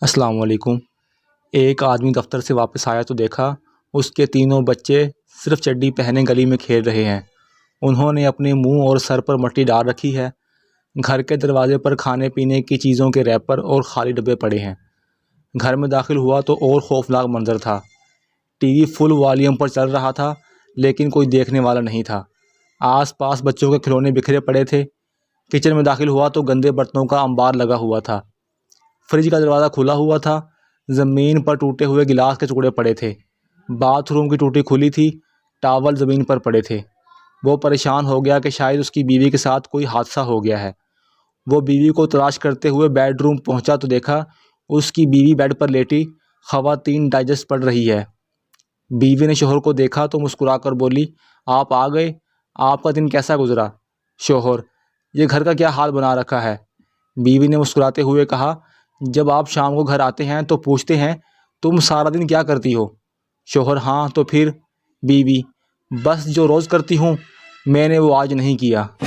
السلام علیکم۔ ایک آدمی دفتر سے واپس آیا تو دیکھا اس کے تینوں بچے صرف چڈی پہنے گلی میں کھیل رہے ہیں۔ انہوں نے اپنے منہ اور سر پر مٹی ڈال رکھی ہے۔ گھر کے دروازے پر کھانے پینے کی چیزوں کے ریپر اور خالی ڈبے پڑے ہیں۔ گھر میں داخل ہوا تو اور خوفناک منظر تھا۔ ٹی وی فل والیوم پر چل رہا تھا لیکن کوئی دیکھنے والا نہیں تھا۔ آس پاس بچوں کے کھلونے بکھرے پڑے تھے۔ کچن میں داخل ہوا تو گندے برتنوں کا انبار لگا ہوا تھا۔ فریج کا دروازہ کھلا ہوا تھا۔ زمین پر ٹوٹے ہوئے گلاس کے ٹکڑے پڑے تھے۔ باتھ روم کی ٹوٹی کھلی تھی۔ ٹاول زمین پر پڑے تھے۔ وہ پریشان ہو گیا کہ شاید اس کی بیوی کے ساتھ کوئی حادثہ ہو گیا ہے۔ وہ بیوی کو تلاش کرتے ہوئے بیڈ روم پہنچا تو دیکھا اس کی بیوی بیڈ پر لیٹی خواتین ڈائجسٹ پڑھ رہی ہے۔ بیوی نے شوہر کو دیکھا تو مسکرا کر بولی، آپ آ گئے، آپ کا دن کیسا گزرا؟ شوہر، یہ گھر کا کیا حال بنا رکھا ہے؟ بیوی نے مسکراتے ہوئے کہا، جب آپ شام کو گھر آتے ہیں تو پوچھتے ہیں تم سارا دن کیا کرتی ہو؟ شوہر، ہاں تو پھر؟ بیوی، بس جو روز کرتی ہوں میں نے وہ آج نہیں کیا۔